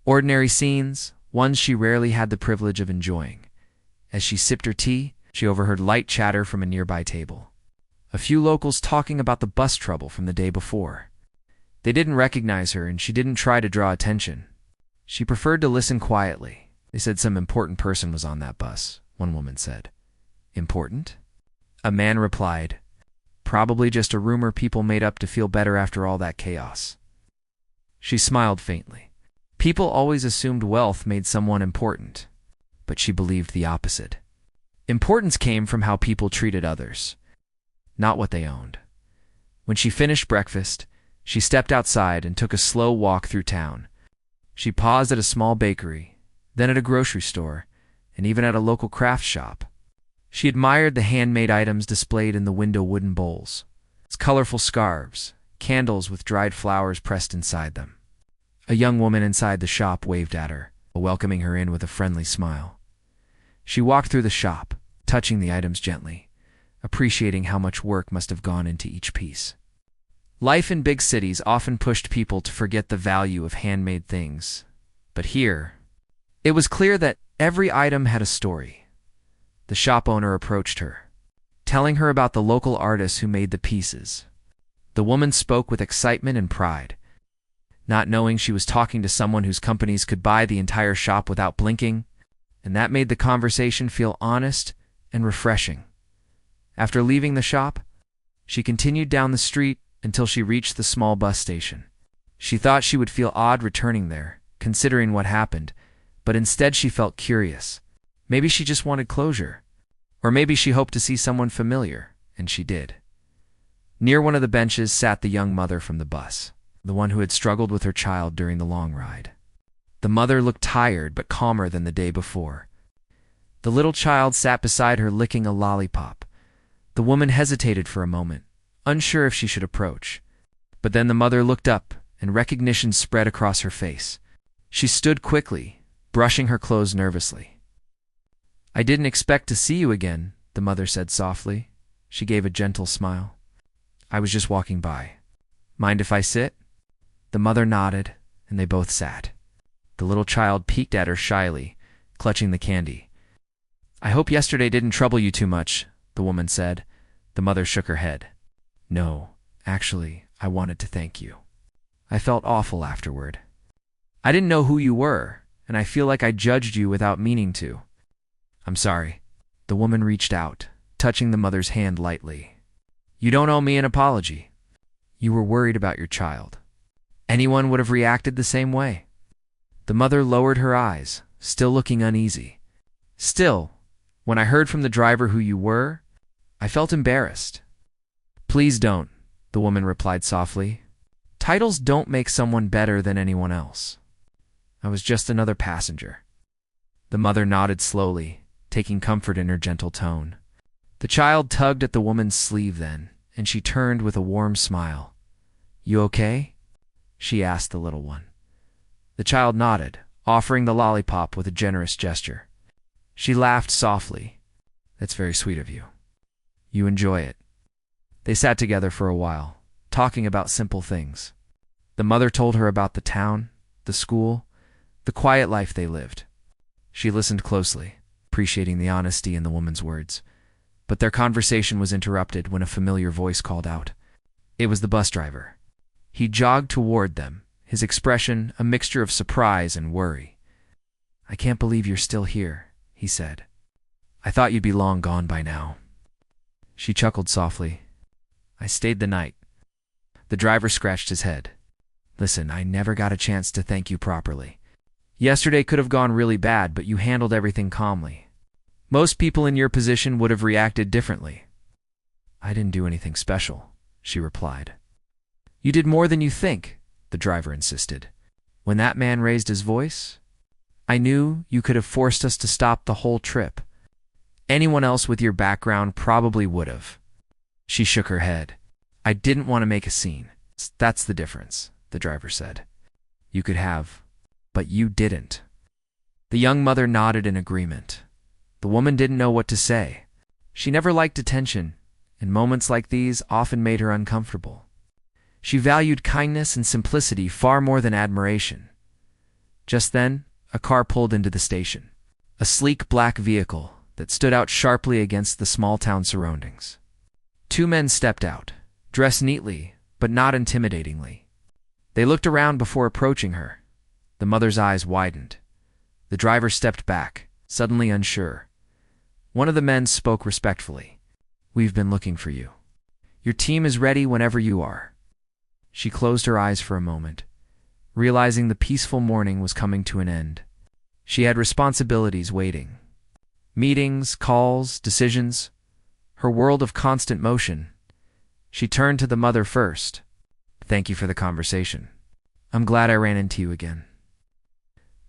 Ordinary scenes, ones she rarely had the privilege of enjoying. As she sipped her tea, she overheard light chatter from a nearby table. A few locals talking about the bus trouble from the day before. They didn't recognize her, and she didn't try to draw attention. She preferred to listen quietly. They said some important person was on that bus, one woman said. Important? A man replied. Probably just a rumor people made up to feel better after all that chaos. She smiled faintly. People always assumed wealth made someone important, but she believed the opposite. Importance came from how people treated others, not what they owned. When she finished breakfast, she stepped outside and took a slow walk through town. She paused at a small bakery, then at a grocery store, and even at a local craft shop. She admired the handmade items displayed in the window wooden bowls, its colorful scarves, candles with dried flowers pressed inside them. A young woman inside the shop waved at her, welcoming her in with a friendly smile. She walked through the shop, touching the items gently, appreciating how much work must have gone into each piece. Life in big cities often pushed people to forget the value of handmade things, but here, it was clear that every item had a story. The shop owner approached her, telling her about the local artists who made the pieces. The woman spoke with excitement and pride, not knowing she was talking to someone whose companies could buy the entire shop without blinking, and that made the conversation feel honest and refreshing. After leaving the shop, she continued down the street until she reached the small bus station. She thought she would feel odd returning there, considering what happened, but instead she felt curious. Maybe she just wanted closure, or maybe she hoped to see someone familiar, and she did. Near one of the benches sat the young mother from the bus, the one who had struggled with her child during the long ride. The mother looked tired but calmer than the day before. The little child sat beside her licking a lollipop. The woman hesitated for a moment, unsure if she should approach. But then the mother looked up, and recognition spread across her face. She stood quickly, brushing her clothes nervously. "I didn't expect to see you again," the mother said softly. She gave a gentle smile. "I was just walking by. Mind if I sit?" The mother nodded, and they both sat. The little child peeked at her shyly, clutching the candy. "I hope yesterday didn't trouble you too much," the woman said. The mother shook her head. "No, actually, I wanted to thank you. I felt awful afterward. I didn't know who you were, and I feel like I judged you without meaning to. I'm sorry." The woman reached out, touching the mother's hand lightly. "You don't owe me an apology. You were worried about your child. Anyone would have reacted the same way." The mother lowered her eyes, still looking uneasy. "Still, when I heard from the driver who you were, I felt embarrassed." "Please don't," the woman replied softly. "Titles don't make someone better than anyone else. I was just another passenger." The mother nodded slowly, taking comfort in her gentle tone. The child tugged at the woman's sleeve then, and she turned with a warm smile. "You okay?" she asked the little one. The child nodded, offering the lollipop with a generous gesture. She laughed softly. "That's very sweet of you. You enjoy it." They sat together for a while, talking about simple things. The mother told her about the town, the school, the quiet life they lived. She listened closely, appreciating the honesty in the woman's words. But their conversation was interrupted when a familiar voice called out. It was the bus driver. He jogged toward them, his expression a mixture of surprise and worry. "I can't believe you're still here," he said. "I thought you'd be long gone by now." She chuckled softly. "I stayed the night." The driver scratched his head. "Listen, I never got a chance to thank you properly. Yesterday could have gone really bad, but you handled everything calmly. Most people in your position would have reacted differently." "I didn't do anything special," she replied. "You did more than you think," the driver insisted. "When that man raised his voice, I knew you could have forced us to stop the whole trip. Anyone else with your background probably would have." She shook her head. "I didn't want to make a scene. That's the difference," the driver said. "You could have, but you didn't." The young mother nodded in agreement. The woman didn't know what to say. She never liked attention, and moments like these often made her uncomfortable. She valued kindness and simplicity far more than admiration. Just then, a car pulled into the station. A sleek black vehicle that stood out sharply against the small-town surroundings. Two men stepped out, dressed neatly, but not intimidatingly. They looked around before approaching her. The mother's eyes widened. The driver stepped back, suddenly unsure. One of the men spoke respectfully. "We've been looking for you. Your team is ready whenever you are." She closed her eyes for a moment, realizing the peaceful morning was coming to an end. She had responsibilities waiting. Meetings, calls, decisions. Her world of constant motion. She turned to the mother first. "Thank you for the conversation. I'm glad I ran into you again."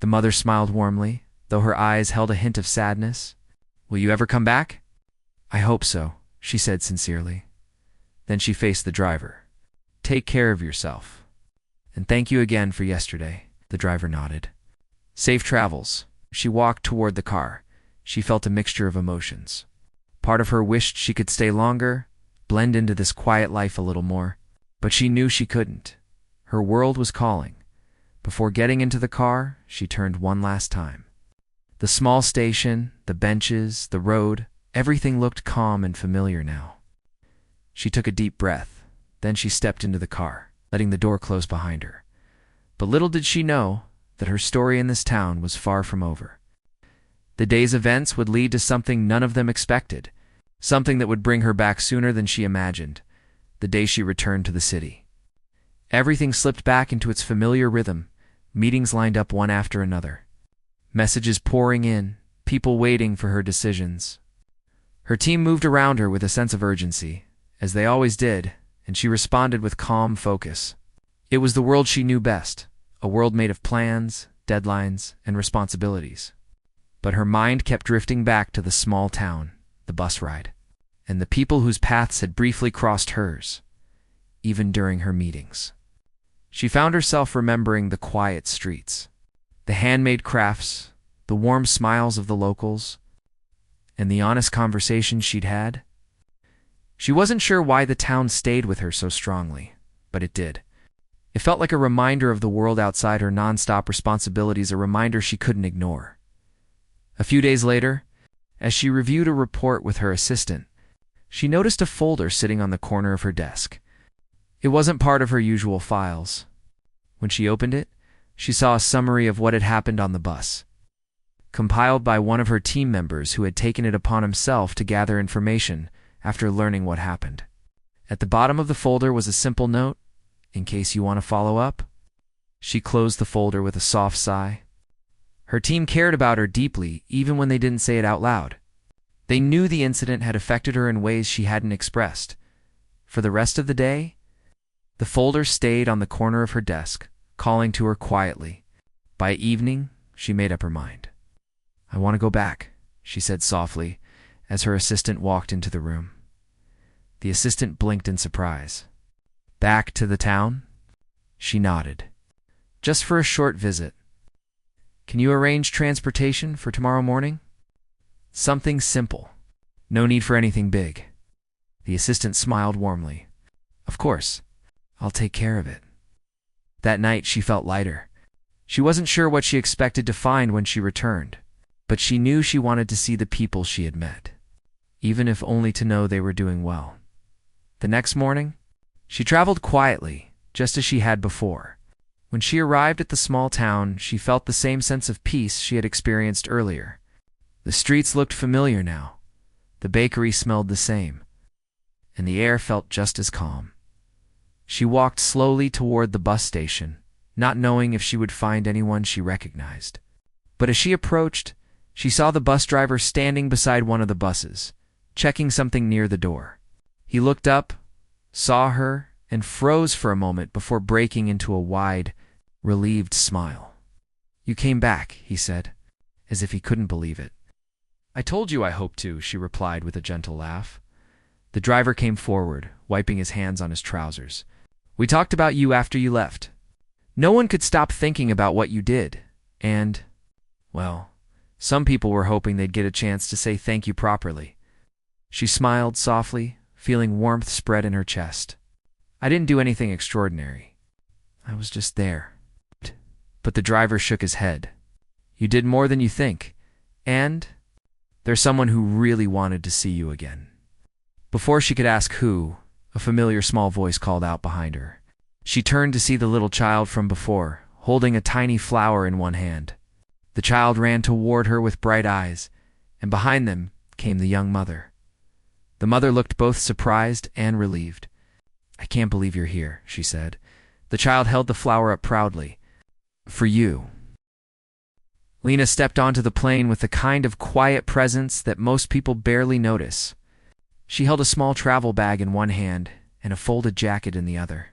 The mother smiled warmly, though her eyes held a hint of sadness. "Will you ever come back?" "I hope so," she said sincerely. Then she faced the driver. "Take care of yourself. And thank you again for yesterday." The driver nodded. "Safe travels." She walked toward the car. She felt a mixture of emotions. Part of her wished she could stay longer, blend into this quiet life a little more. But she knew she couldn't. Her world was calling. Before getting into the car, she turned one last time. The small station, the benches, the road, everything looked calm and familiar now. She took a deep breath. Then she stepped into the car, letting the door close behind her. But little did she know that her story in this town was far from over. The day's events would lead to something none of them expected, something that would bring her back sooner than she imagined, the day she returned to the city. Everything slipped back into its familiar rhythm, meetings lined up one after another. Messages pouring in, people waiting for her decisions. Her team moved around her with a sense of urgency, as they always did, and she responded with calm focus. It was the world she knew best, a world made of plans, deadlines, and responsibilities. But her mind kept drifting back to the small town, the bus ride, and the people whose paths had briefly crossed hers, even during her meetings. She found herself remembering the quiet streets, the handmade crafts, the warm smiles of the locals, and the honest conversations she'd had. She wasn't sure why the town stayed with her so strongly, but it did. It felt like a reminder of the world outside her nonstop responsibilities, a reminder she couldn't ignore. A few days later, as she reviewed a report with her assistant, she noticed a folder sitting on the corner of her desk. It wasn't part of her usual files. When she opened it, she saw a summary of what had happened on the bus, compiled by one of her team members who had taken it upon himself to gather information after learning what happened. At the bottom of the folder was a simple note, "In case you want to follow up." She closed the folder with a soft sigh. Her team cared about her deeply, even when they didn't say it out loud. They knew the incident had affected her in ways she hadn't expressed. For the rest of the day, the folder stayed on the corner of her desk, calling to her quietly. By evening, she made up her mind. "I want to go back," she said softly, as her assistant walked into the room. The assistant blinked in surprise. "Back to the town?" She nodded. "Just for a short visit. Can you arrange transportation for tomorrow morning?" "Something simple. No need for anything big." The assistant smiled warmly. "Of course. I'll take care of it." That night she felt lighter. She wasn't sure what she expected to find when she returned, but she knew she wanted to see the people she had met, even if only to know they were doing well. The next morning, she traveled quietly, just as she had before. When she arrived at the small town, she felt the same sense of peace she had experienced earlier. The streets looked familiar now. The bakery smelled the same, and the air felt just as calm. She walked slowly toward the bus station, not knowing if she would find anyone she recognized. But as she approached, she saw the bus driver standing beside one of the buses, checking something near the door. He looked up, saw her, and froze for a moment before breaking into a wide, relieved smile. "You came back," he said, as if he couldn't believe it. "I told you I hoped to," she replied with a gentle laugh. The driver came forward, wiping his hands on his trousers. "We talked about you after you left. No one could stop thinking about what you did, and, well, some people were hoping they'd get a chance to say thank you properly." She smiled softly, feeling warmth spread in her chest. "I didn't do anything extraordinary. I was just there." But the driver shook his head. You did more than you think, and there's someone who really wanted to see you again. Before she could ask who, a familiar small voice called out behind her. She turned to see the little child from before, holding a tiny flower in one hand. The child ran toward her with bright eyes, and behind them came the young mother. The mother looked both surprised and relieved. I can't believe you're here, she said. The child held the flower up proudly. For you. Lena stepped onto the plane with the kind of quiet presence that most people barely notice. She held a small travel bag in one hand and a folded jacket in the other.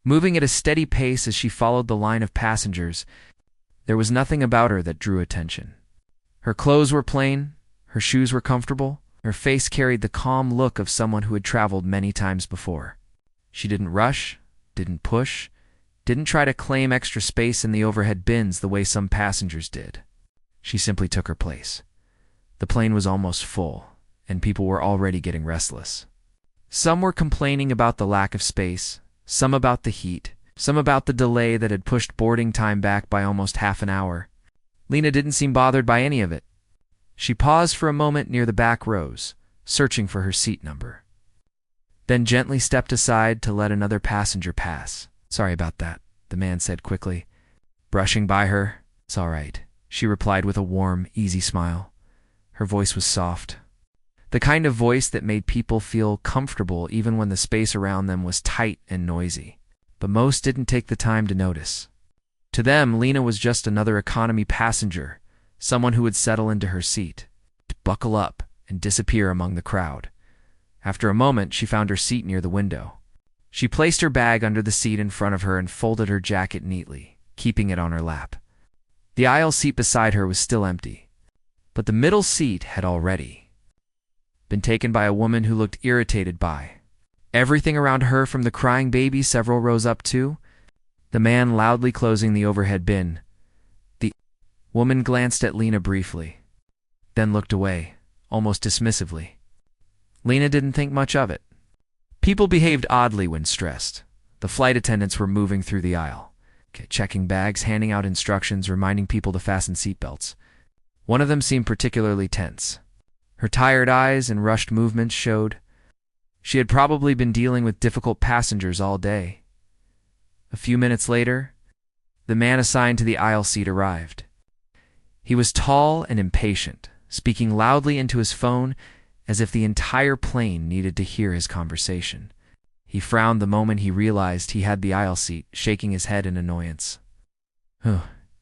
Moving at a steady pace as she followed the line of passengers, there was nothing about her that drew attention. Her clothes were plain, her shoes were comfortable, her face carried the calm look of someone who had traveled many times before. She didn't rush, didn't push, didn't try to claim extra space in the overhead bins the way some passengers did. She simply took her place. The plane was almost full, and people were already getting restless. Some were complaining about the lack of space, some about the heat, some about the delay that had pushed boarding time back by almost half an hour. Lena didn't seem bothered by any of it. She paused for a moment near the back rows, searching for her seat number. Then gently stepped aside to let another passenger pass. Sorry about that, the man said quickly. Brushing by her. It's all right, she replied with a warm, easy smile. Her voice was soft. The kind of voice that made people feel comfortable even when the space around them was tight and noisy. But most didn't take the time to notice. To them, Lena was just another economy passenger, someone who would settle into her seat, to buckle up and disappear among the crowd. After a moment, she found her seat near the window. She placed her bag under the seat in front of her and folded her jacket neatly, keeping it on her lap. The aisle seat beside her was still empty, but the middle seat had already been taken by a woman who looked irritated by everything around her, from the crying baby several rows up to the man loudly closing the overhead bin. The woman glanced at Lena briefly, then looked away, almost dismissively. Lena didn't think much of it. People behaved oddly when stressed. The flight attendants were moving through the aisle, checking bags, handing out instructions, reminding people to fasten seatbelts. One of them seemed particularly tense. Her tired eyes and rushed movements showed she had probably been dealing with difficult passengers all day. A few minutes later, the man assigned to the aisle seat arrived. He was tall and impatient, speaking loudly into his phone as if the entire plane needed to hear his conversation. He frowned the moment he realized he had the aisle seat, shaking his head in annoyance.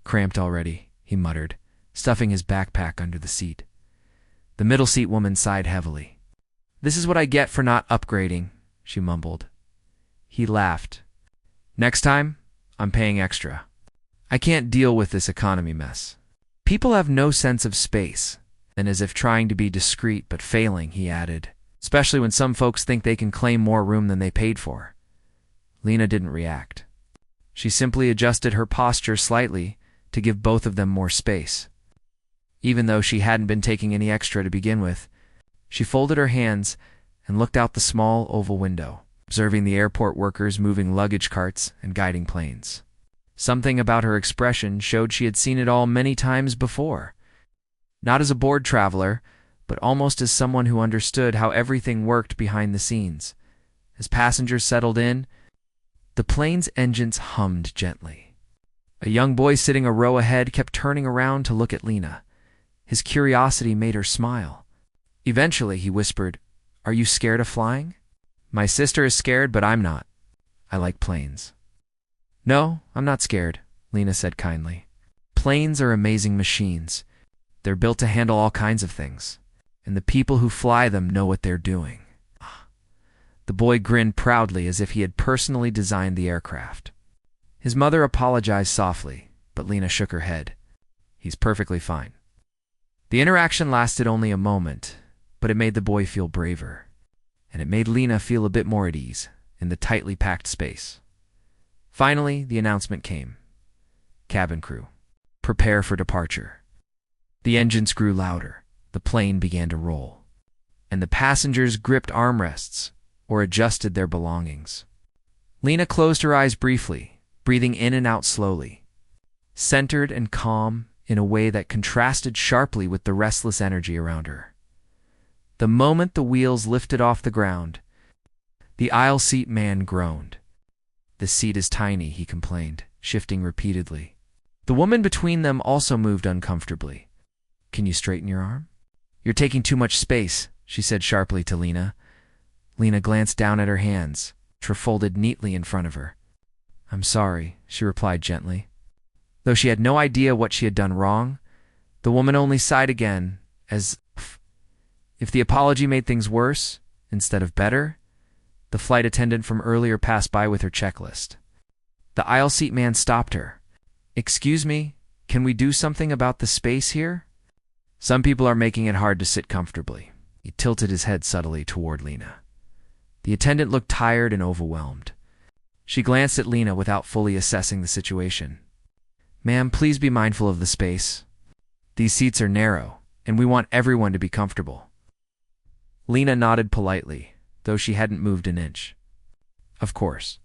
Cramped already, he muttered, stuffing his backpack under the seat. The middle seat woman sighed heavily. This is what I get for not upgrading, she mumbled. He laughed. Next time, I'm paying extra. I can't deal with this economy mess. People have no sense of space. And as if trying to be discreet but failing, he added, especially when some folks think they can claim more room than they paid for. Lena didn't react. She simply adjusted her posture slightly to give both of them more space. Even though she hadn't been taking any extra to begin with, she folded her hands and looked out the small oval window, observing the airport workers moving luggage carts and guiding planes. Something about her expression showed she had seen it all many times before. Not as a bored traveler, but almost as someone who understood how everything worked behind the scenes. As passengers settled in, the plane's engines hummed gently. A young boy sitting a row ahead kept turning around to look at Lena. His curiosity made her smile. Eventually, he whispered, "Are you scared of flying?" "My sister is scared, but I'm not. I like planes." "No, I'm not scared," Lena said kindly. "Planes are amazing machines. They're built to handle all kinds of things, and the people who fly them know what they're doing." The boy grinned proudly as if he had personally designed the aircraft. His mother apologized softly, but Lena shook her head. "He's perfectly fine." The interaction lasted only a moment, but it made the boy feel braver, and it made Lena feel a bit more at ease in the tightly packed space. Finally, the announcement came. Cabin crew, prepare for departure. The engines grew louder, the plane began to roll, and the passengers gripped armrests or adjusted their belongings. Lena closed her eyes briefly, breathing in and out slowly. centered and calm in a way that contrasted sharply with the restless energy around her. The moment the wheels lifted off the ground, the aisle seat man groaned. "The seat is tiny," he complained, shifting repeatedly. The woman between them also moved uncomfortably. "Can you straighten your arm?" "You're taking too much space," she said sharply to Lena. Lena glanced down at her hands, which were folded neatly in front of her. "I'm sorry," she replied gently. Though she had no idea what she had done wrong, the woman only sighed again, as if the apology made things worse instead of better. The flight attendant from earlier passed by with her checklist. The aisle seat man stopped her. "Excuse me, can we do something about the space here? Some people are making it hard to sit comfortably." He tilted his head subtly toward Lena. The attendant looked tired and overwhelmed. She glanced at Lena without fully assessing the situation. "Ma'am, please be mindful of the space. These seats are narrow, and we want everyone to be comfortable." Lena nodded politely, though she hadn't moved an inch. "Of course.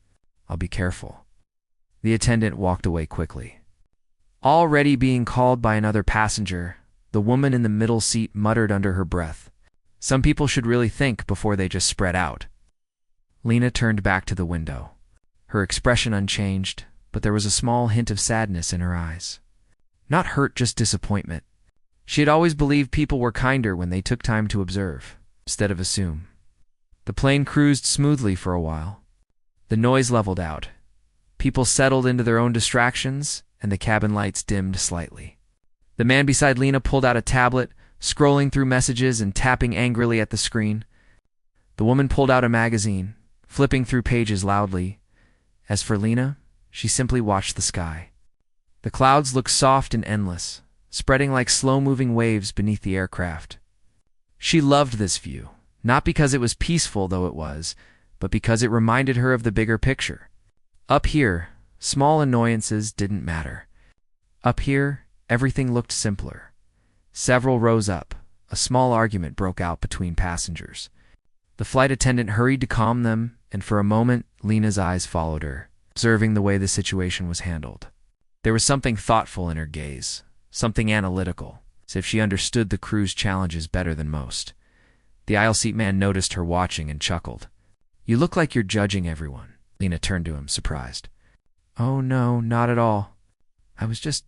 I'll be careful." The attendant walked away quickly. Already being called by another passenger, the woman in the middle seat muttered under her breath, "Some people should really think before they just spread out." Lena turned back to the window, her expression unchanged, but there was a small hint of sadness in her eyes. Not hurt, just disappointment. She had always believed people were kinder when they took time to observe, instead of assume. The plane cruised smoothly for a while. The noise leveled out. People settled into their own distractions, and the cabin lights dimmed slightly. The man beside Lena pulled out a tablet, scrolling through messages and tapping angrily at the screen. The woman pulled out a magazine, flipping through pages loudly. As for Lena, she simply watched the sky. The clouds looked soft and endless, spreading like slow-moving waves beneath the aircraft. She loved this view, not because it was peaceful, though it was, but because it reminded her of the bigger picture. Up here, small annoyances didn't matter. Up here, everything looked simpler. Several rows up, a small argument broke out between passengers. The flight attendant hurried to calm them, and for a moment, Lena's eyes followed her, observing the way the situation was handled. There was something thoughtful in her gaze, something analytical, as if she understood the crew's challenges better than most. The aisle seat man noticed her watching and chuckled. "You look like you're judging everyone." Lena turned to him, surprised. "Oh no, not at all. I was just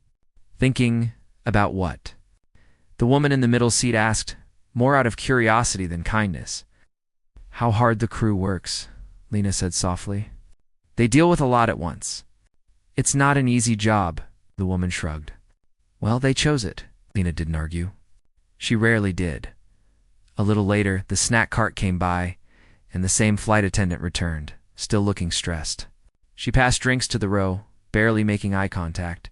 thinking." "About what?" The woman in the middle seat asked, more out of curiosity than kindness. "How hard the crew works," Lena said softly. "They deal with a lot at once. It's not an easy job," the woman shrugged. "Well, they chose it." Lena didn't argue. She rarely did. A little later, the snack cart came by, and the same flight attendant returned, still looking stressed. She passed drinks to the row, barely making eye contact.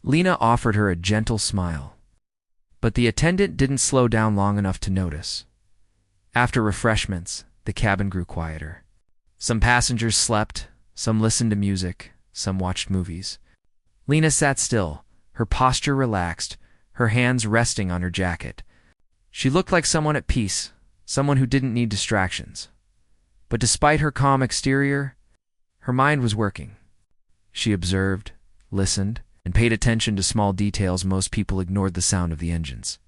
Lena offered her a gentle smile, but the attendant didn't slow down long enough to notice. After refreshments, the cabin grew quieter. Some passengers slept, some listened to music, some watched movies. Lena sat still, her posture relaxed, her hands resting on her jacket. She looked like someone at peace, someone who didn't need distractions. But despite her calm exterior, her mind was working. She observed, listened, and paid attention to small details. Most people ignored the sound of the engines.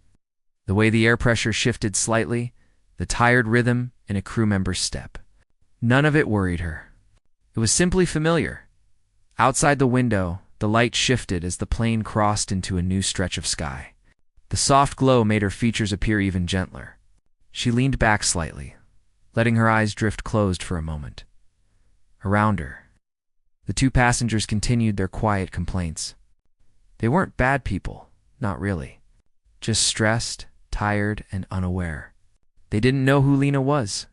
The way the air pressure shifted slightly, the tired rhythm in a crew member's step. None of it worried her. It was simply familiar. Outside the window, the light shifted as the plane crossed into a new stretch of sky. The soft glow made her features appear even gentler. She leaned back slightly, letting her eyes drift closed for a moment. Around her, the two passengers continued their quiet complaints. They weren't bad people, not really. Just stressed, tired, and unaware. They didn't know who Lena was.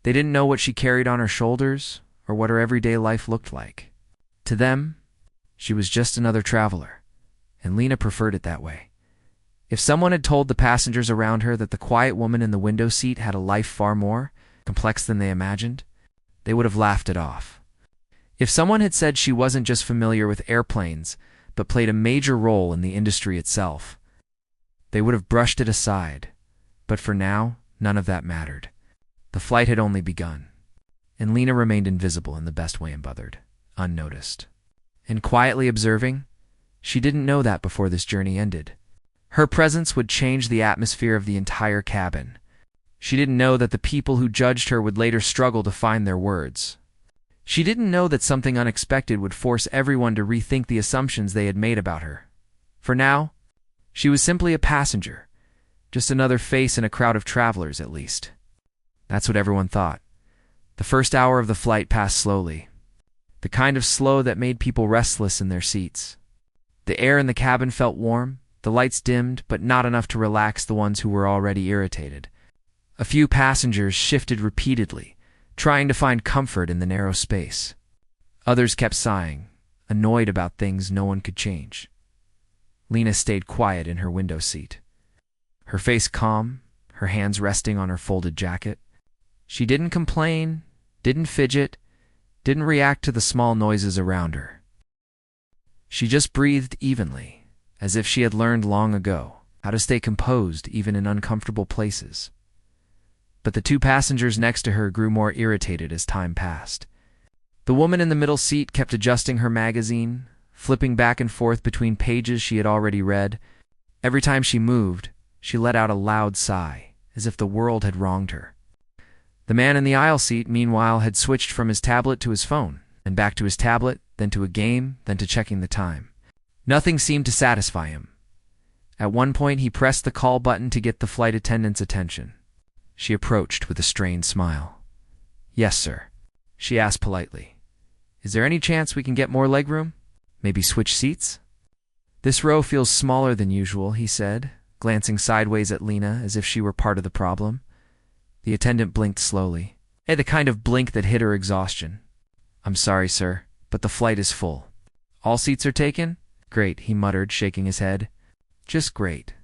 They didn't know what she carried on her shoulders or what her everyday life looked like. To them, she was just another traveler, and Lena preferred it that way. If someone had told the passengers around her that the quiet woman in the window seat had a life far more complex than they imagined, they would have laughed it off. If someone had said she wasn't just familiar with airplanes, but played a major role in the industry itself, they would have brushed it aside. But for now, none of that mattered. The flight had only begun, and Lena remained invisible in the best way and unbothered, unnoticed. And quietly observing, She didn't know that before this journey ended. Her presence would change the atmosphere of the entire cabin. She didn't know that the people who judged her would later struggle to find their words. She didn't know that something unexpected would force everyone to rethink the assumptions they had made about her. For now, she was simply a passenger, just another face in a crowd of travelers at least. That's what everyone thought. The first hour of the flight passed slowly, the kind of slow that made people restless in their seats. The air in the cabin felt warm, the lights dimmed, but not enough to relax the ones who were already irritated. A few passengers shifted repeatedly, trying to find comfort in the narrow space. Others kept sighing, annoyed about things no one could change. Lena stayed quiet in her window seat, her face calm, her hands resting on her folded jacket. She didn't complain, didn't fidget, didn't react to the small noises around her. She just breathed evenly, as if she had learned long ago how to stay composed even in uncomfortable places. But the two passengers next to her grew more irritated as time passed. The woman in the middle seat kept adjusting her magazine, flipping back and forth between pages she had already read. Every time she moved, she let out a loud sigh, as if the world had wronged her. The man in the aisle seat, meanwhile, had switched from his tablet to his phone, and back to his tablet, then to a game, then to checking the time. Nothing seemed to satisfy him. At one point, he pressed the call button to get the flight attendant's attention. She approached with a strained smile. "Yes, sir," she asked politely. "Is there any chance we can get more legroom? Maybe switch seats?" "This row feels smaller than usual," he said, glancing sideways at Lena as if she were part of the problem. The attendant blinked slowly, the kind of blink that hid her exhaustion. "I'm sorry, sir, but the flight is full." "All seats are taken?" "Great," he muttered, shaking his head. "Just great."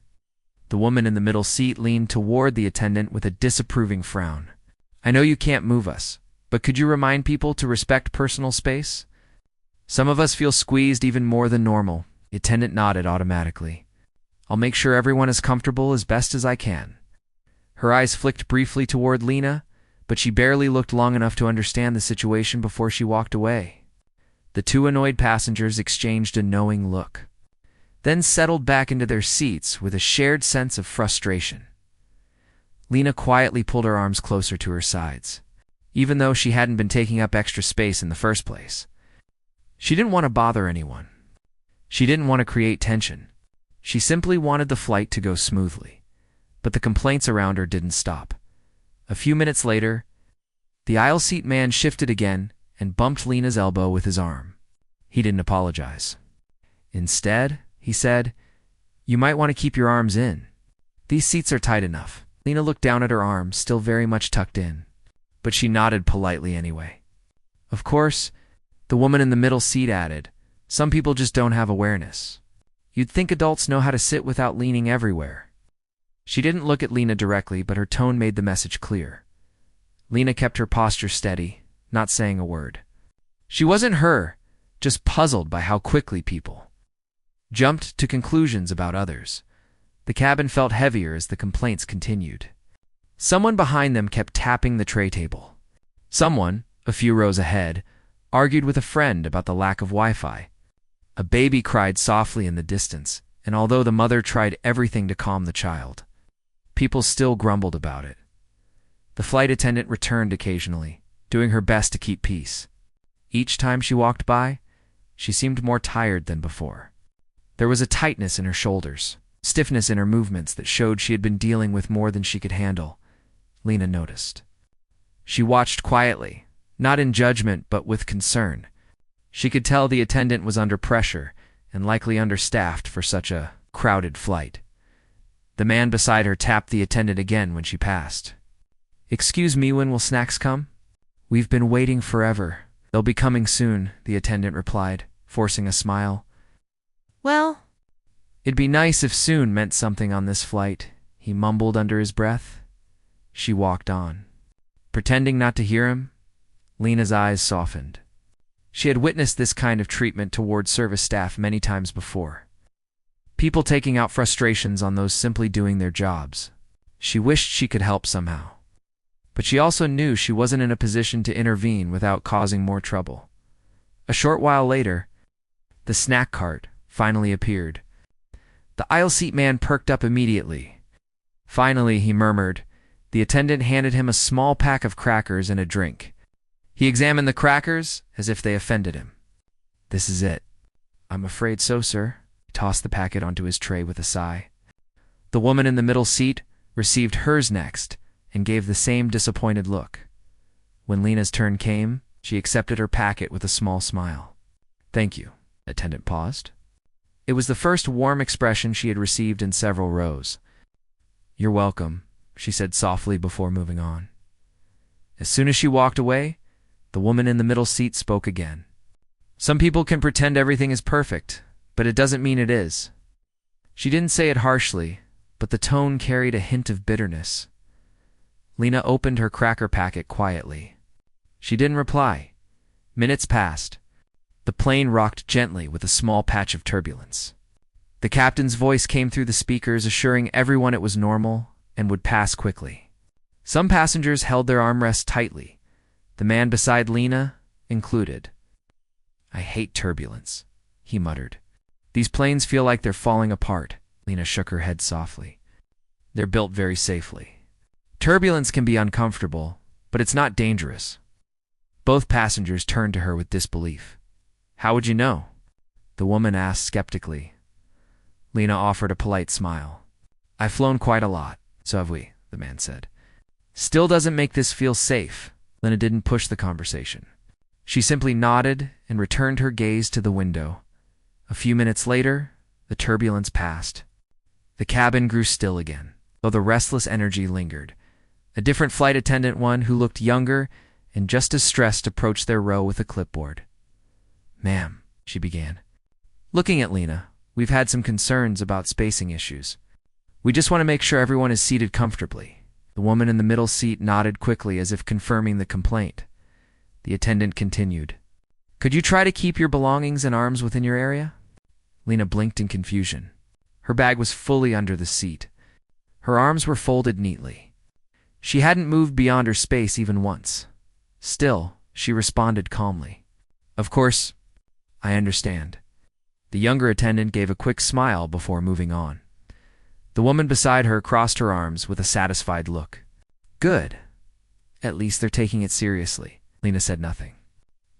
The woman in the middle seat leaned toward the attendant with a disapproving frown. "I know you can't move us, but could you remind people to respect personal space? Some of us feel squeezed even more than normal." The attendant nodded automatically. "I'll make sure everyone is comfortable as best as I can." Her eyes flicked briefly toward Lena, but she barely looked long enough to understand the situation before she walked away. The two annoyed passengers exchanged a knowing look, then settled back into their seats with a shared sense of frustration. Lena quietly pulled her arms closer to her sides, even though she hadn't been taking up extra space in the first place. She didn't want to bother anyone. She didn't want to create tension. She simply wanted the flight to go smoothly. But the complaints around her didn't stop. A few minutes later, the aisle seat man shifted again and bumped Lena's elbow with his arm. He didn't apologize. Instead, he said, "You might want to keep your arms in. These seats are tight enough." Lena looked down at her arm, still very much tucked in, but she nodded politely anyway. "Of course," the woman in the middle seat added, "some people just don't have awareness. You'd think adults know how to sit without leaning everywhere." She didn't look at Lena directly, but her tone made the message clear. Lena kept her posture steady, not saying a word. She wasn't her, just puzzled by how quickly people jumped to conclusions about others. The cabin felt heavier as the complaints continued. Someone behind them kept tapping the tray table. Someone, a few rows ahead, argued with a friend about the lack of Wi-Fi. A baby cried softly in the distance, and although the mother tried everything to calm the child, people still grumbled about it. The flight attendant returned occasionally, doing her best to keep peace. Each time she walked by, she seemed more tired than before. There was a tightness in her shoulders, stiffness in her movements that showed she had been dealing with more than she could handle. Lena noticed. She watched quietly, not in judgment but with concern. She could tell the attendant was under pressure and likely understaffed for such a crowded flight. The man beside her tapped the attendant again when she passed. "Excuse me, when will snacks come?" "We've been waiting forever. They'll be coming soon," the attendant replied, forcing a smile. "Well, "It'd be nice if soon meant something on this flight," he mumbled under his breath. She walked on. Pretending not to hear him, Lena's eyes softened. She had witnessed this kind of treatment toward service staff many times before. People taking out frustrations on those simply doing their jobs. She wished she could help somehow. But she also knew she wasn't in a position to intervene without causing more trouble. A short while later, the snack cart, finally appeared. The aisle seat man perked up immediately. Finally, he murmured. The attendant handed him a small pack of crackers and a drink. He examined the crackers as if they offended him. "This is it." "I'm afraid so, sir." He tossed the packet onto his tray with a sigh. The woman in the middle seat received hers next and gave the same disappointed look. When Lena's turn came, she accepted her packet with a small smile. "Thank you." The attendant paused. It was the first warm expression she had received in several rows. "You're welcome," she said softly before moving on. As soon as she walked away, the woman in the middle seat spoke again. "Some people can pretend everything is perfect, but it doesn't mean it is." She didn't say it harshly, but the tone carried a hint of bitterness. Lena opened her cracker packet quietly. She didn't reply. Minutes passed. The plane rocked gently with a small patch of turbulence. The captain's voice came through the speakers assuring everyone it was normal and would pass quickly. Some passengers held their armrests tightly, the man beside Lena included. "I hate turbulence," he muttered. "These planes feel like they're falling apart." Lena shook her head softly. "They're built very safely. Turbulence can be uncomfortable, but it's not dangerous." Both passengers turned to her with disbelief. "How would you know?" the woman asked skeptically. Lena offered a polite smile. "I've flown quite a lot, so have we," the man said. "Still doesn't make this feel safe." Lena didn't push the conversation. She simply nodded and returned her gaze to the window. A few minutes later, the turbulence passed. The cabin grew still again, though the restless energy lingered. A different flight attendant, one who looked younger and just as stressed, approached their row with a clipboard. "Ma'am," she began, looking at Lena, "we've had some concerns about spacing issues. We just want to make sure everyone is seated comfortably." The woman in the middle seat nodded quickly as if confirming the complaint. The attendant continued. "Could you try to keep your belongings and arms within your area?" Lena blinked in confusion. Her bag was fully under the seat. Her arms were folded neatly. She hadn't moved beyond her space even once. Still, she responded calmly. "Of course, I understand." The younger attendant gave a quick smile before moving on. The woman beside her crossed her arms with a satisfied look. "Good. At least they're taking it seriously." Lena said nothing.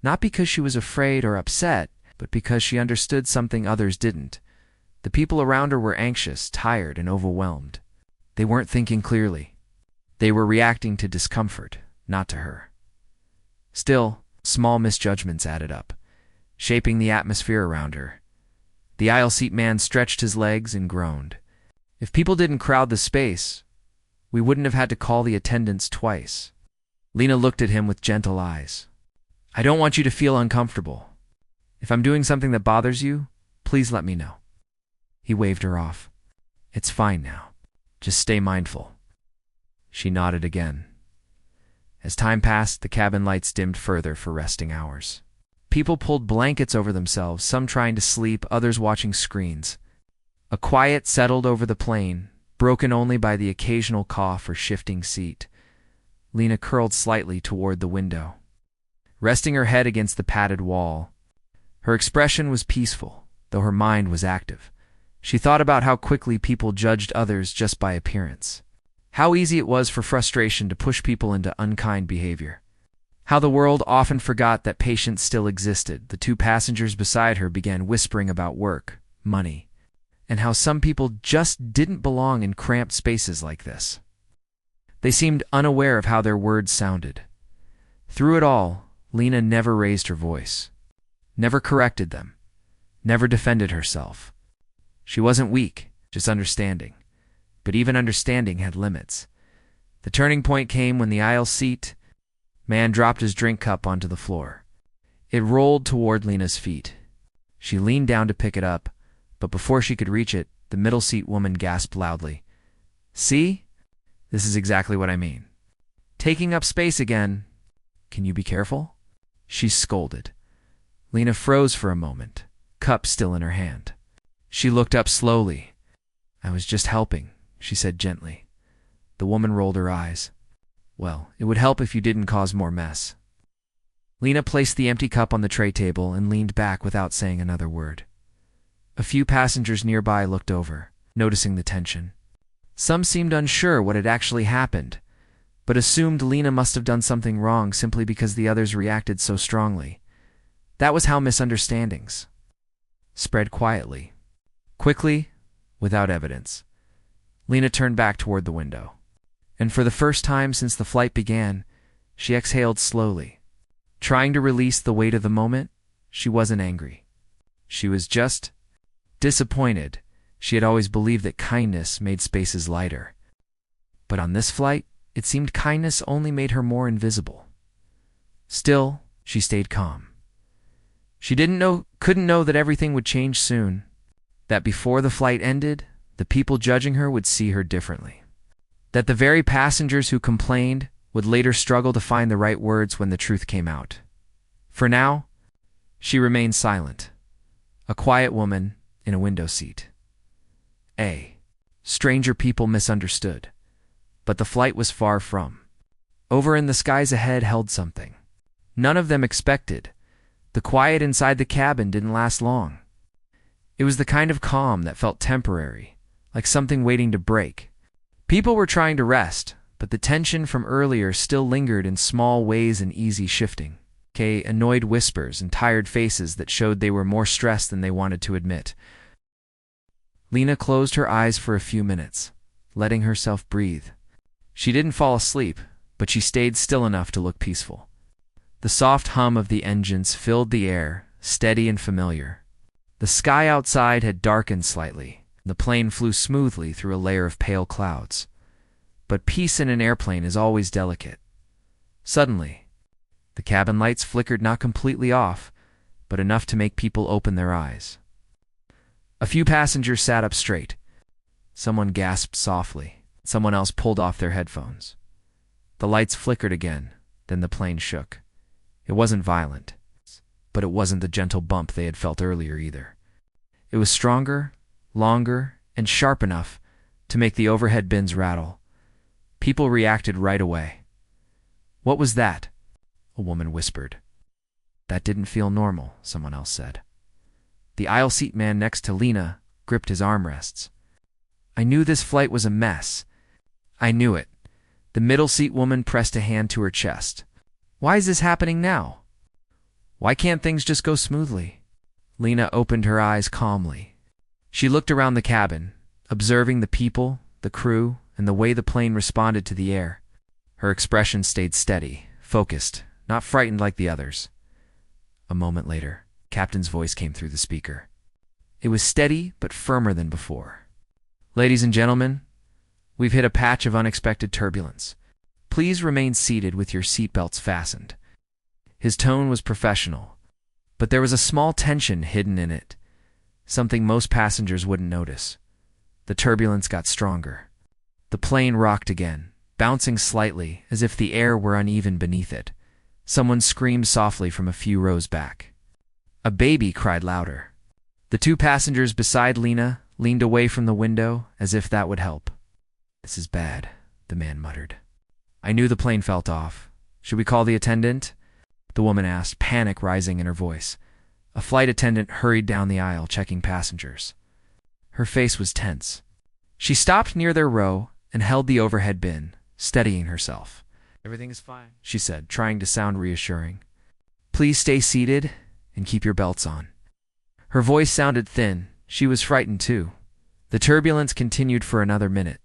Not because she was afraid or upset, but because she understood something others didn't. The people around her were anxious, tired, and overwhelmed. They weren't thinking clearly. They were reacting to discomfort, not to her. Still, small misjudgments added up, shaping the atmosphere around her. The aisle seat man stretched his legs and groaned. "If people didn't crowd the space, we wouldn't have had to call the attendants twice." Lena looked at him with gentle eyes. "I don't want you to feel uncomfortable. If I'm doing something that bothers you, please let me know." He waved her off. "It's fine now. Just stay mindful." She nodded again. As time passed, the cabin lights dimmed further for resting hours. People pulled blankets over themselves, some trying to sleep, others watching screens. A quiet settled over the plane, broken only by the occasional cough or shifting seat. Lena curled slightly toward the window, resting her head against the padded wall. Her expression was peaceful, though her mind was active. She thought about how quickly people judged others just by appearance. How easy it was for frustration to push people into unkind behavior. How the world often forgot that patience still existed. The two passengers beside her began whispering about work, money, and how some people just didn't belong in cramped spaces like this. They seemed unaware of how their words sounded. Through it all, Lena never raised her voice, never corrected them, never defended herself. She wasn't weak, just understanding. But even understanding had limits. The turning point came when the aisle seat man dropped his drink cup onto the floor. It rolled toward Lena's feet. She leaned down to pick it up, but before she could reach it, the middle seat woman gasped loudly. "See? This is exactly what I mean. Taking up space again. Can you be careful?" She scolded. Lena froze for a moment, cup still in her hand. She looked up slowly. "I was just helping," she said gently. The woman rolled her eyes. "Well, it would help if you didn't cause more mess." Lena placed the empty cup on the tray table and leaned back without saying another word. A few passengers nearby looked over, noticing the tension. Some seemed unsure what had actually happened, but assumed Lena must have done something wrong simply because the others reacted so strongly. That was how misunderstandings spread quietly. Quickly, without evidence. Lena turned back toward the window. And for the first time since the flight began, she exhaled slowly. Trying to release the weight of the moment, she wasn't angry. She was just disappointed. She had always believed that kindness made spaces lighter. But on this flight, it seemed kindness only made her more invisible. Still, she stayed calm. She couldn't know that everything would change soon, that before the flight ended, the people judging her would see her differently, that the very passengers who complained would later struggle to find the right words when the truth came out. For now, she remained silent, a quiet woman in a window seat. Stranger people misunderstood, but the flight was far from over, and the skies ahead held something none of them expected. The quiet inside the cabin didn't last long. It was the kind of calm that felt temporary, like something waiting to break. People were trying to rest, but the tension from earlier still lingered in small ways and easy shifting. Annoyed whispers and tired faces that showed they were more stressed than they wanted to admit. Lena closed her eyes for a few minutes, letting herself breathe. She didn't fall asleep, but she stayed still enough to look peaceful. The soft hum of the engines filled the air, steady and familiar. The sky outside had darkened slightly. The plane flew smoothly through a layer of pale clouds. But peace in an airplane is always delicate. Suddenly, the cabin lights flickered, not completely off, but enough to make people open their eyes. A few passengers sat up straight. Someone gasped softly. Someone else pulled off their headphones. The lights flickered again, then the plane shook. It wasn't violent, but it wasn't the gentle bump they had felt earlier either. It was stronger, longer, and sharp enough to make the overhead bins rattle. People reacted right away. "What was that?" a woman whispered. "That didn't feel normal," someone else said. The aisle seat man next to Lena gripped his armrests. "I knew this flight was a mess. I knew it." The middle seat woman pressed a hand to her chest. "Why is this happening now? Why can't things just go smoothly?" Lena opened her eyes calmly. She looked around the cabin, observing the people, the crew, and the way the plane responded to the air. Her expression stayed steady, focused, not frightened like the others. A moment later, Captain's voice came through the speaker. It was steady but firmer than before. "Ladies and gentlemen, we've hit a patch of unexpected turbulence. Please remain seated with your seatbelts fastened." His tone was professional, but there was a small tension hidden in it, something most passengers wouldn't notice. The turbulence got stronger. The plane rocked again, bouncing slightly as if the air were uneven beneath it. Someone screamed softly from a few rows back. A baby cried louder. The two passengers beside Lena leaned away from the window as if that would help. "This is bad," the man muttered. "I knew the plane felt off. Should we call the attendant?" the woman asked, panic rising in her voice. A flight attendant hurried down the aisle, checking passengers. Her face was tense. She stopped near their row and held the overhead bin, steadying herself. "Everything is fine," she said, trying to sound reassuring. "Please stay seated and keep your belts on." Her voice sounded thin. She was frightened too. The turbulence continued for another minute.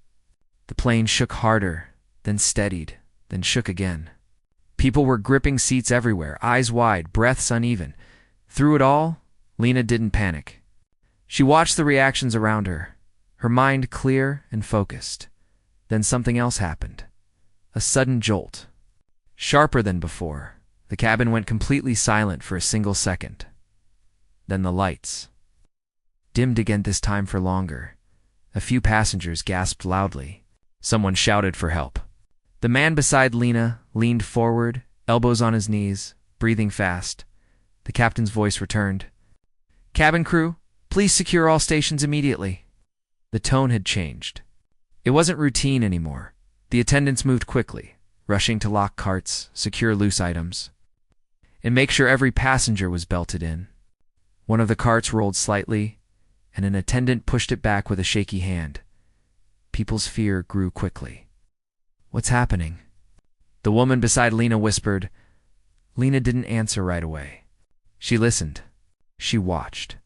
The plane shook harder, then steadied, then shook again. People were gripping seats everywhere, eyes wide, breaths uneven. Through it all, Lena didn't panic. She watched the reactions around her, her mind clear and focused. Then something else happened. A sudden jolt. Sharper than before, the cabin went completely silent for a single second. Then the lights dimmed again, this time for longer. A few passengers gasped loudly. Someone shouted for help. The man beside Lena leaned forward, elbows on his knees, breathing fast. The captain's voice returned. "Cabin crew, please secure all stations immediately." The tone had changed. It wasn't routine anymore. The attendants moved quickly, rushing to lock carts, secure loose items, and make sure every passenger was belted in. One of the carts rolled slightly, and an attendant pushed it back with a shaky hand. People's fear grew quickly. "What's happening?" The woman beside Lena whispered. Lena didn't answer right away. She listened. She watched.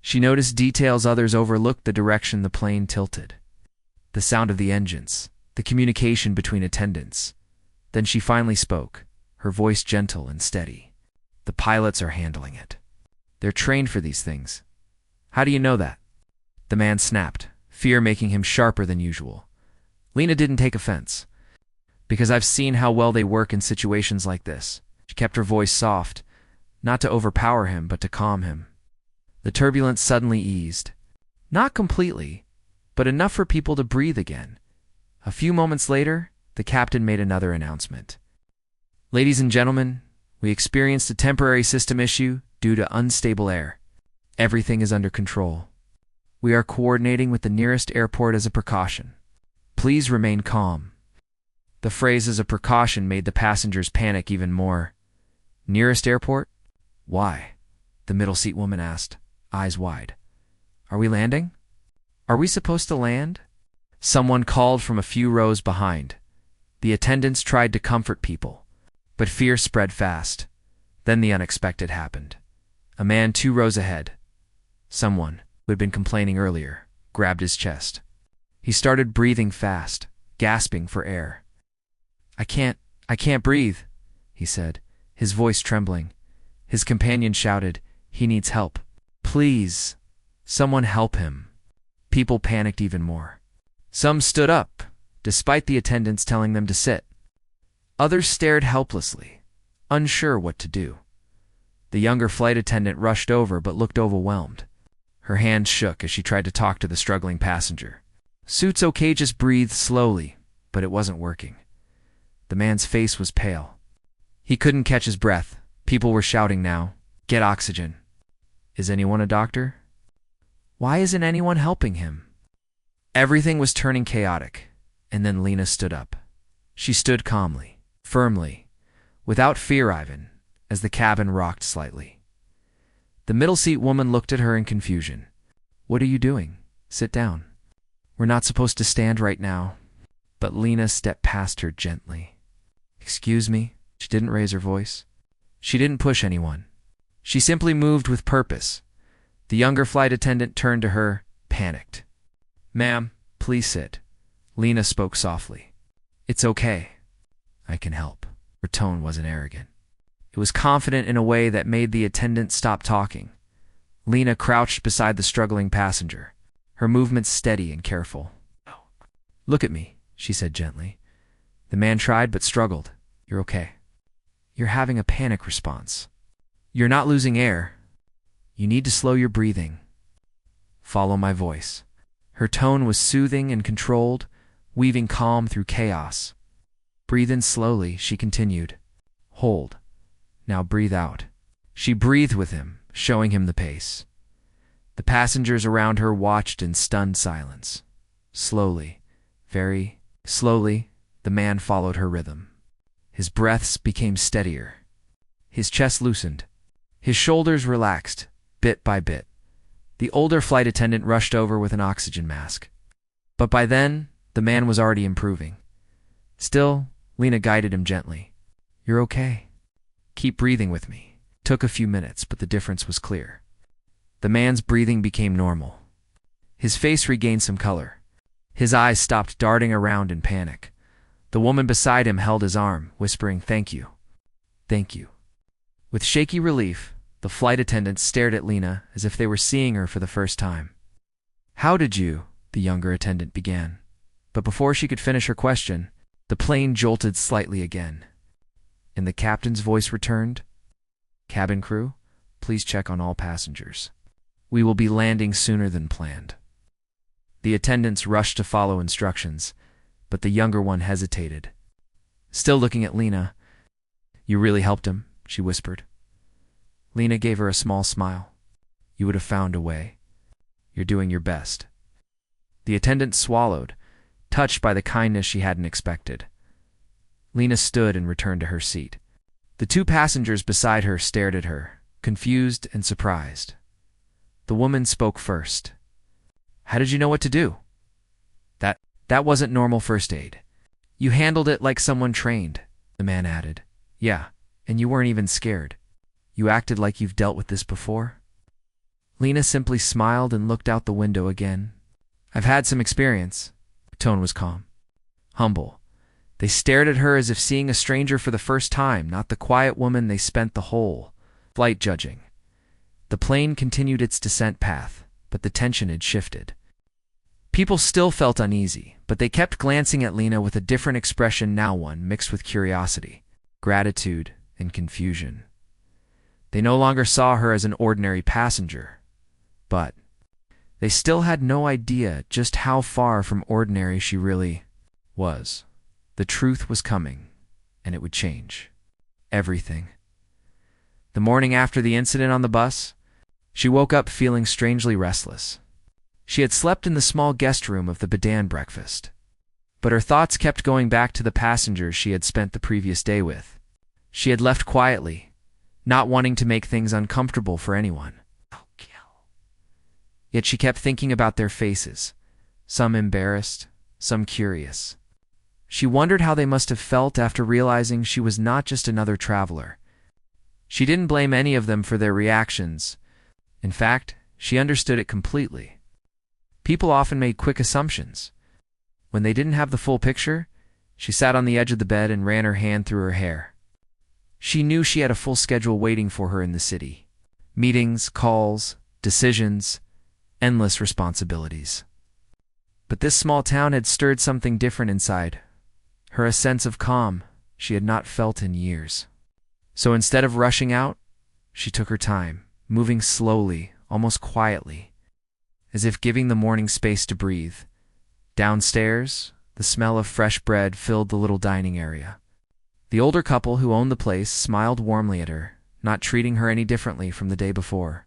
She noticed details others overlooked: the direction the plane tilted, the sound of the engines, the communication between attendants. Then she finally spoke, her voice gentle and steady. "The pilots are handling it. They're trained for these things." "How do you know that?" The man snapped, fear making him sharper than usual. Lena didn't take offense. "Because I've seen how well they work in situations like this." She kept her voice soft, not to overpower him, but to calm him. The turbulence suddenly eased. Not completely, but enough for people to breathe again. A few moments later, the captain made another announcement. "Ladies and gentlemen, we experienced a temporary system issue due to unstable air. Everything is under control. We are coordinating with the nearest airport as a precaution. Please remain calm." The phrase "as a precaution" made the passengers panic even more. "Nearest airport? Why?" the middle seat woman asked, eyes wide. "Are we landing? Are we supposed to land?" Someone called from a few rows behind. The attendants tried to comfort people, but fear spread fast. Then the unexpected happened. A man 2 rows ahead, someone who had been complaining earlier, grabbed his chest. He started breathing fast, gasping for air. I can't breathe," he said, his voice trembling. His companion shouted, "He needs help. Please, someone help him." People panicked even more. Some stood up, despite the attendants telling them to sit. Others stared helplessly, unsure what to do. The younger flight attendant rushed over but looked overwhelmed. Her hands shook as she tried to talk to the struggling passenger. "Suit's okay, just breathe slowly," but it wasn't working. The man's face was pale. He couldn't catch his breath. People were shouting now, "Get oxygen." Is anyone a doctor? Why isn't anyone helping him? Everything was turning chaotic, and then Lena stood up. She stood calmly, firmly, without fear even, as the cabin rocked slightly. The middle seat woman looked at her in confusion. "What are you doing? Sit down. We're not supposed to stand right now." But Lena stepped past her gently. "Excuse me." She didn't raise her voice. She didn't push anyone. She simply moved with purpose. The younger flight attendant turned to her, panicked. "Ma'am, please sit." Lena spoke softly. "It's okay. I can help." Her tone wasn't arrogant. It was confident in a way that made the attendant stop talking. Lena crouched beside the struggling passenger, her movements steady and careful. "Look at me," she said gently. The man tried but struggled. "You're okay. You're having a panic response. You're not losing air. You need to slow your breathing. Follow my voice." Her tone was soothing and controlled, weaving calm through chaos. "Breathe in slowly," she continued. "Hold. Now breathe out." She breathed with him, showing him the pace. The passengers around her watched in stunned silence. Slowly, very slowly, the man followed her rhythm. His breaths became steadier. His chest loosened. His shoulders relaxed, bit by bit. The older flight attendant rushed over with an oxygen mask. But by then, the man was already improving. Still, Lena guided him gently. "You're okay. Keep breathing with me." It took a few minutes, but the difference was clear. The man's breathing became normal. His face regained some color. His eyes stopped darting around in panic. The woman beside him held his arm, whispering, "Thank you. Thank you." With shaky relief, the flight attendants stared at Lena as if they were seeing her for the first time. "How did you?" the younger attendant began. But before she could finish her question, the plane jolted slightly again. And the captain's voice returned. "Cabin crew, please check on all passengers. We will be landing sooner than planned." The attendants rushed to follow instructions, but the younger one hesitated. Still looking at Lena, "You really helped him," she whispered. Lena gave her a small smile. "You would have found a way. You're doing your best." The attendant swallowed, touched by the kindness she hadn't expected. Lena stood and returned to her seat. The 2 passengers beside her stared at her, confused and surprised. The woman spoke first. How did you know what to do? That wasn't normal first aid. You handled it like someone trained, the man added. Yeah, and you weren't even scared. You acted like you've dealt with this before. Lena simply smiled and looked out the window again. I've had some experience. Her tone was calm. Humble. They stared at her as if seeing a stranger for the first time, not the quiet woman they spent the whole flight judging. The plane continued its descent path, but the tension had shifted. People still felt uneasy, but they kept glancing at Lena with a different expression now, one mixed with curiosity, gratitude, and confusion. They no longer saw her as an ordinary passenger, but they still had no idea just how far from ordinary she really was. The truth was coming, and it would change everything. The morning after the incident on the bus, she woke up feeling strangely restless. She had slept in the small guest room of the bed and breakfast, but her thoughts kept going back to the passengers she had spent the previous day with. She had left quietly, not wanting to make things uncomfortable for anyone. Yet she kept thinking about their faces, some embarrassed, some curious. She wondered how they must have felt after realizing she was not just another traveler. She didn't blame any of them for their reactions. In fact, she understood it completely. People often made quick assumptions. When they didn't have the full picture, she sat on the edge of the bed and ran her hand through her hair. She knew she had a full schedule waiting for her in the city. Meetings, calls, decisions, endless responsibilities. But this small town had stirred something different inside her, a sense of calm she had not felt in years. So instead of rushing out, she took her time, moving slowly, almost quietly, as if giving the morning space to breathe. Downstairs, the smell of fresh bread filled the little dining area. The older couple who owned the place smiled warmly at her, not treating her any differently from the day before.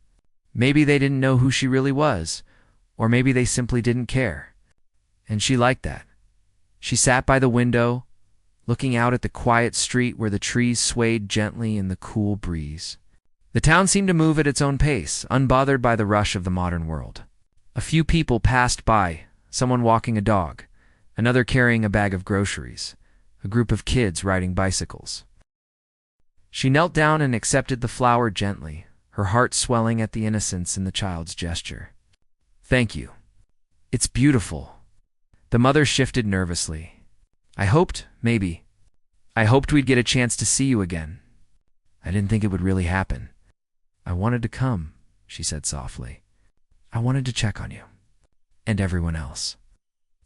Maybe they didn't know who she really was, or maybe they simply didn't care. And she liked that. She sat by the window, looking out at the quiet street where the trees swayed gently in the cool breeze. The town seemed to move at its own pace, unbothered by the rush of the modern world. A few people passed by, someone walking a dog, another carrying a bag of groceries, a group of kids riding bicycles. She knelt down and accepted the flower gently, her heart swelling at the innocence in the child's gesture. Thank you. It's beautiful. The mother shifted nervously. I hoped we'd get a chance to see you again. I didn't think it would really happen. I wanted to come, she said softly. I wanted to check on you. And everyone else.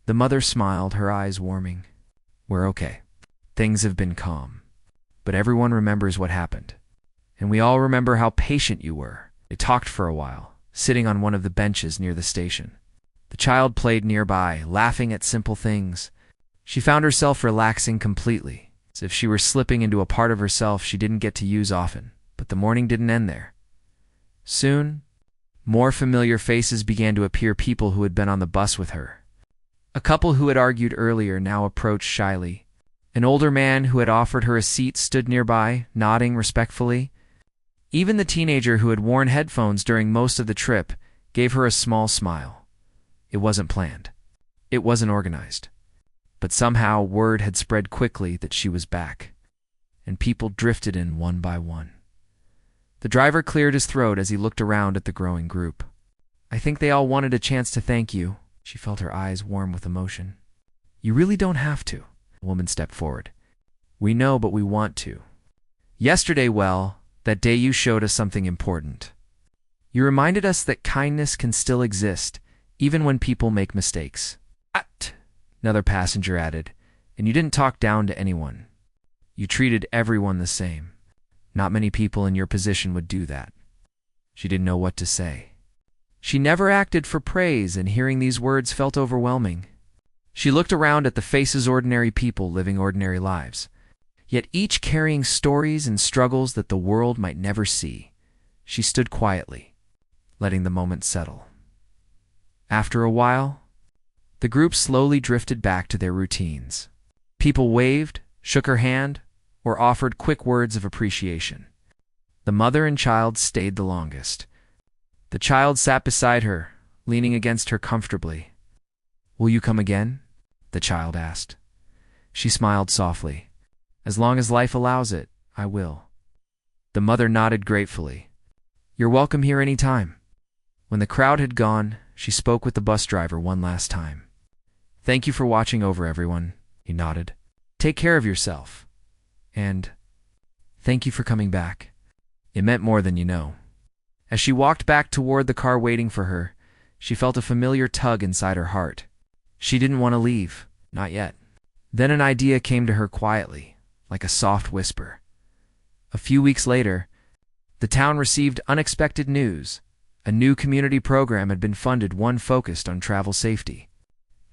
The mother smiled, her eyes warming. We're okay. Things have been calm. But everyone remembers what happened. And we all remember how patient you were. They talked for a while, sitting on one of the benches near the station. The child played nearby, laughing at simple things. She found herself relaxing completely, as if she were slipping into a part of herself she didn't get to use often. But the morning didn't end there. Soon, more familiar faces began to appear, people who had been on the bus with her. A couple who had argued earlier now approached shyly. An older man who had offered her a seat stood nearby, nodding respectfully. Even the teenager who had worn headphones during most of the trip gave her a small smile. It wasn't planned. It wasn't organized. But somehow word had spread quickly that she was back, and people drifted in one by one. The driver cleared his throat as he looked around at the growing group. I think they all wanted a chance to thank you. She felt her eyes warm with emotion. You really don't have to. The woman stepped forward. We know, but we want to. Yesterday, that day you showed us something important. You reminded us that kindness can still exist, even when people make mistakes. Another passenger added, and you didn't talk down to anyone. You treated everyone the same. Not many people in your position would do that. She didn't know what to say. She never acted for praise, and hearing these words felt overwhelming. She looked around at the faces of ordinary people living ordinary lives, yet each carrying stories and struggles that the world might never see. She stood quietly, letting the moment settle. After a while, the group slowly drifted back to their routines. People waved, shook her hand, or offered quick words of appreciation. The mother and child stayed the longest. The child sat beside her, leaning against her comfortably. "Will you come again?" the child asked. She smiled softly. "As long as life allows it, I will." The mother nodded gratefully. "You're welcome here any time." When the crowd had gone, she spoke with the bus driver one last time. "Thank you for watching over, everyone," he nodded. "Take care of yourself. And thank you for coming back. It meant more than you know." As she walked back toward the car waiting for her, she felt a familiar tug inside her heart. She didn't want to leave, not yet. Then an idea came to her quietly, like a soft whisper. A few weeks later, the town received unexpected news. A new community program had been funded, one focused on travel safety,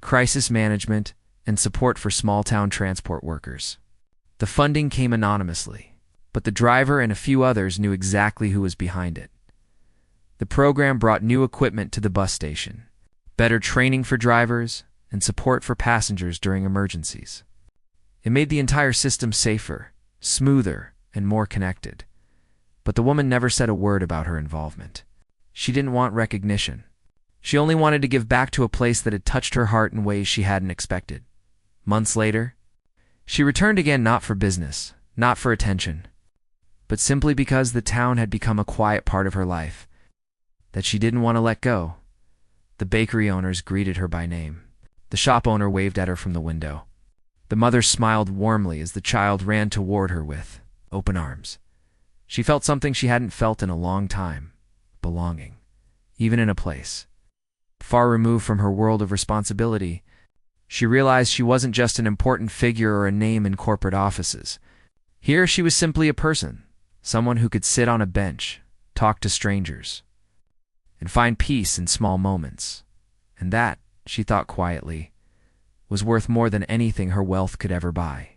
crisis management, and support for small-town transport workers. The funding came anonymously, but the driver and a few others knew exactly who was behind it. The program brought new equipment to the bus station, better training for drivers, and support for passengers during emergencies. It made the entire system safer, smoother, and more connected. But the woman never said a word about her involvement. She didn't want recognition. She only wanted to give back to a place that had touched her heart in ways she hadn't expected. Months later, she returned again, not for business, not for attention, but simply because the town had become a quiet part of her life that she didn't want to let go. The bakery owners greeted her by name. The shop owner waved at her from the window. The mother smiled warmly as the child ran toward her with open arms. She felt something she hadn't felt in a long time: belonging, even in a place far removed from her world of responsibility. She realized she wasn't just an important figure or a name in corporate offices. Here she was simply a person, someone who could sit on a bench, talk to strangers, and find peace in small moments. And that, she thought quietly, was worth more than anything her wealth could ever buy.